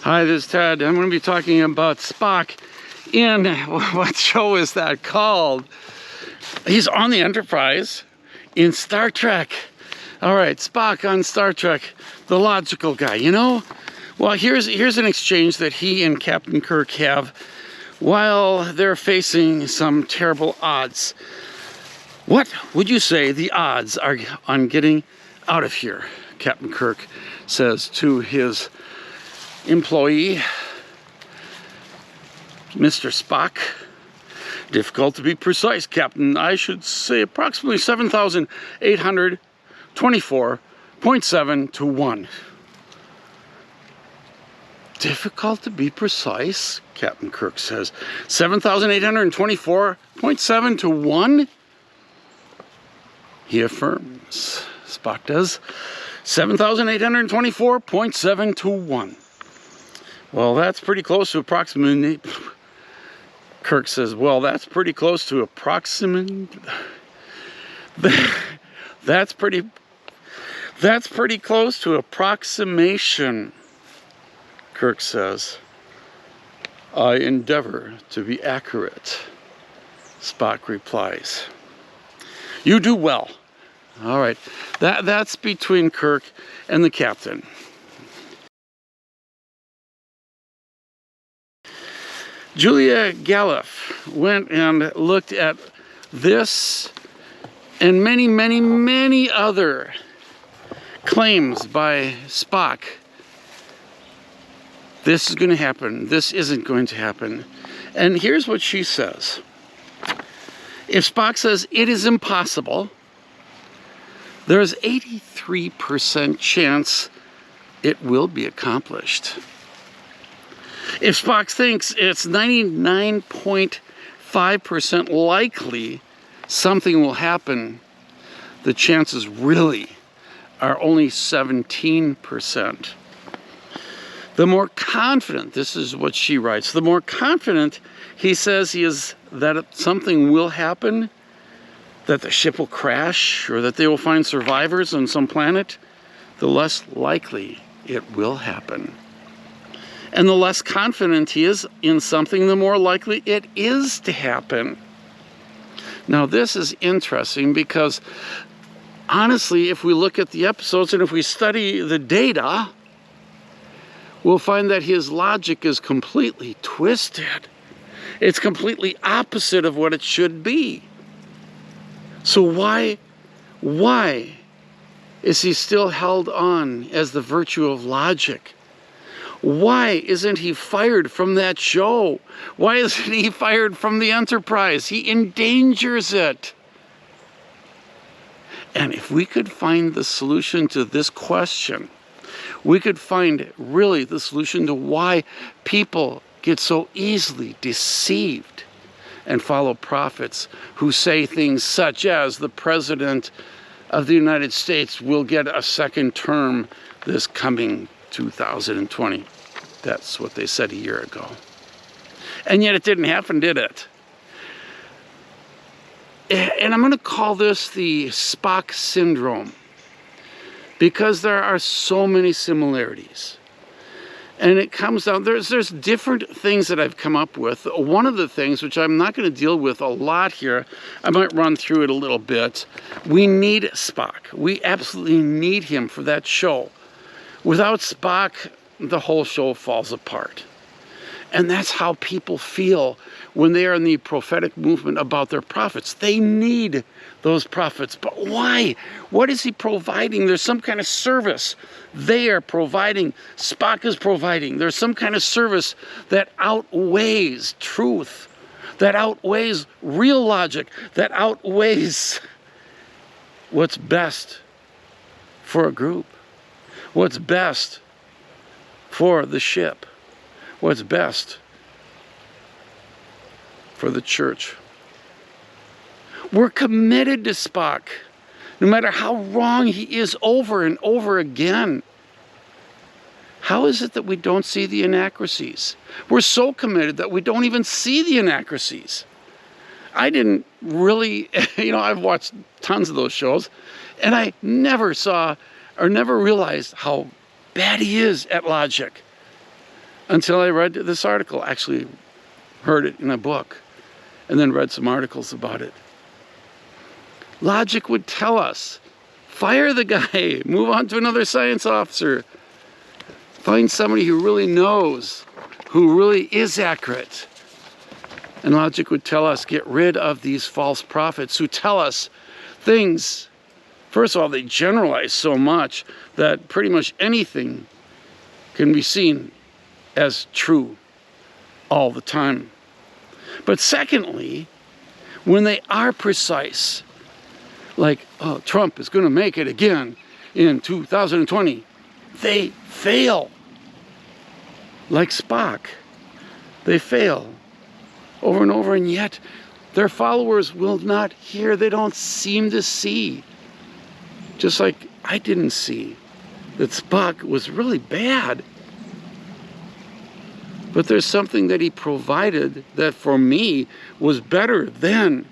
Hi, this is Ted. I'm going to be talking about Spock in, what show is that called? He's on the Enterprise in Star Trek. All right, Spock on Star Trek, the logical guy, you know? Well, here's an exchange that he and Captain Kirk have while they're facing some terrible odds. What would you say the odds are on getting out of here? Captain Kirk says to his employee, Mr. Spock. Difficult to be precise, Captain. I should say approximately 7,824.7 to 1. Difficult to be precise, Captain Kirk says. 7,824.7 to 1? He affirms. Spock does. 7,824.7 to 1. Well, that's pretty close to approximately. Kirk says, well, that's pretty close to approximate. That's pretty close to approximation, Kirk says. I endeavor to be accurate, Spock replies. You do well. All right, that's between Kirk and the captain. Julia Galliff went and looked at this and many, many, many other claims by Spock. This is going to happen. This isn't going to happen. And here's what she says. If Spock says it is impossible, there's 83% chance it will be accomplished. If Spock thinks it's 99.5% likely something will happen, the chances really are only 17%. The more confident, this is what she writes, the more confident he says he is that something will happen, that the ship will crash, or that they will find survivors on some planet, the less likely it will happen. And the less confident he is in something, the more likely it is to happen. Now, this is interesting because, honestly, if we look at the episodes and if we study the data, we'll find that his logic is completely twisted. It's completely opposite of what it should be. So why is he still held on as the virtue of logic? Why isn't he fired from that show? Why isn't he fired from the Enterprise? He endangers it. And if we could find the solution to this question, we could find really the solution to why people get so easily deceived and follow prophets who say things such as the President of the United States will get a second term this coming 2020. That's what they said a year ago. And yet it didn't happen, did it? And I'm going to call this the Spock Syndrome, because there are so many similarities. And it comes down, there's different things that I've come up with. One of the things, which I'm not going to deal with a lot here, I might run through it a little bit. We need Spock. We absolutely need him for that show. Without Spock, the whole show falls apart. And that's how people feel when they are in the prophetic movement about their prophets. They need those prophets. But why? What is he providing? There's some kind of service they are providing. Spock is providing. There's some kind of service that outweighs truth, that outweighs real logic, that outweighs what's best for a group, what's best for the ship, what's best for the church. We're committed to Spock, no matter how wrong he is over and over again. How is it that we don't see the inaccuracies? We're so committed that we don't even see the inaccuracies. I didn't really, I've watched tons of those shows, and I never saw or never realized how bad he is at logic. until I read this article, actually heard it in a book, and then read some articles about it. Logic would tell us, fire the guy, move on to another science officer, find somebody who really knows, who really is accurate. And logic would tell us, get rid of these false prophets who tell us things. First of all, they generalize so much that pretty much anything can be seen as true all the time. But secondly, when they are precise, like, oh, Trump is going to make it again in 2020, they fail. Like Spock, they fail over and over, and yet their followers will not hear. They don't seem to see. Just like I didn't see that Spock was really bad. But there's something that he provided that for me was better than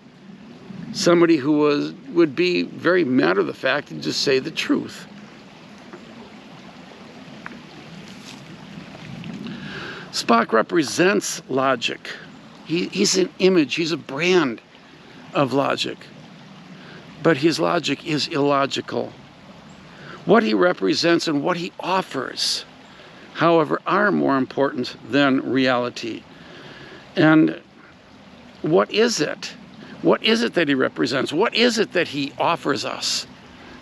somebody who would be very matter of the fact and just say the truth. Spock represents logic. He's an image, he's a brand of logic. But his logic is illogical. What he represents and what he offers, however, are more important than reality. And what is it? What is it that he represents? What is it that he offers us?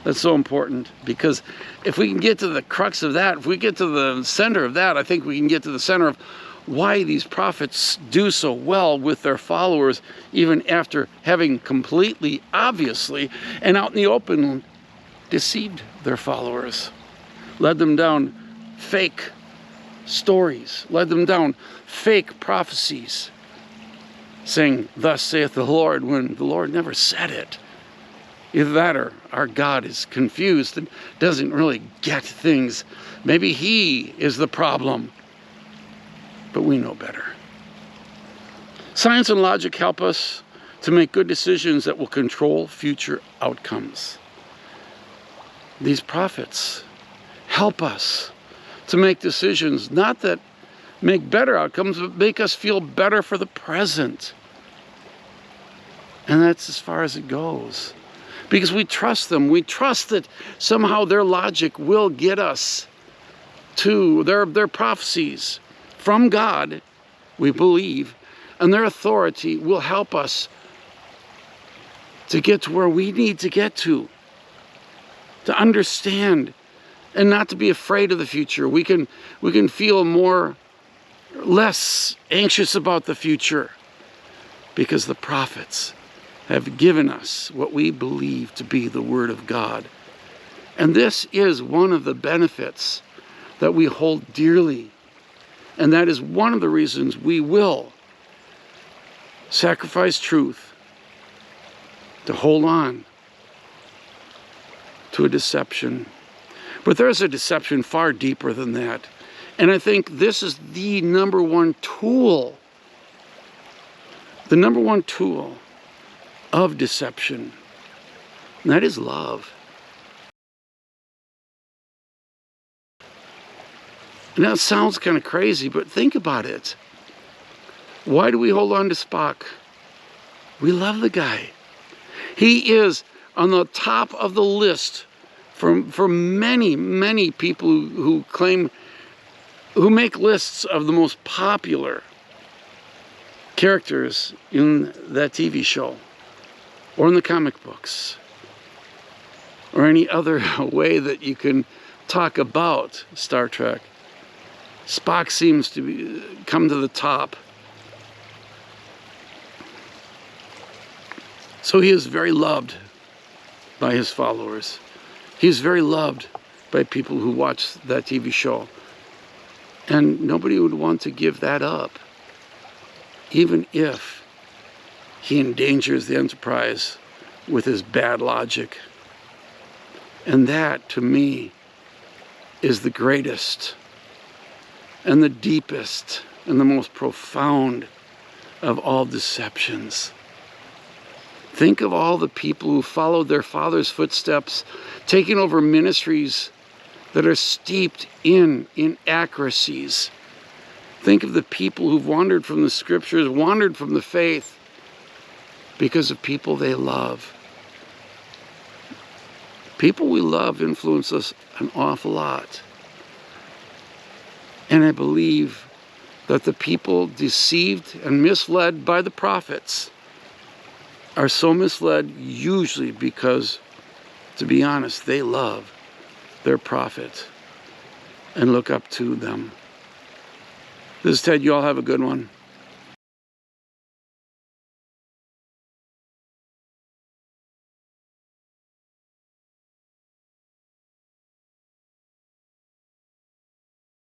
That's so important, because if we can get to the crux of that, if we get to the center of that, I think we can get to the center of why these prophets do so well with their followers, even after having completely, obviously, and out in the open, deceived their followers, led them down fake stories, led them down fake prophecies, saying, "Thus saith the Lord," when the Lord never said it. Either that or our God is confused and doesn't really get things. Maybe he is the problem. But we know better. Science and logic help us to make good decisions that will control future outcomes. These prophets help us to make decisions, not that make better outcomes, but make us feel better for the present. And that's as far as it goes. Because we trust them. We trust that somehow their logic will get us to their prophecies from God, we believe, and their authority will help us to get to where we need to get to understand and not to be afraid of the future. We can feel less anxious about the future because the prophets have given us what we believe to be the Word of God. And this is one of the benefits that we hold dearly. And that is one of the reasons we will sacrifice truth to hold on to a deception. But there's a deception far deeper than that. And I think this is the number one tool of deception. And that is love. Now, it sounds kind of crazy, but think about it. Why do we hold on to Spock? We love the guy. He is on the top of the list for many, many people who make lists of the most popular characters in that TV show, or in the comic books, or any other way that you can talk about Star Trek. Spock seems to come to the top. So he is very loved by his followers. He is very loved by people who watch that TV show. And nobody would want to give that up, even if he endangers the Enterprise with his bad logic. And that, to me, is the greatest and the deepest and the most profound of all deceptions. Think of all the people who followed their father's footsteps, taking over ministries that are steeped in inaccuracies, Think of the people who've wandered from the scriptures, wandered from the faith, because of people they love. People we love influence us an awful lot. And I believe that the people deceived and misled by the prophets are so misled usually because, to be honest, they love their prophet and look up to them. This is Ted. You all have a good one.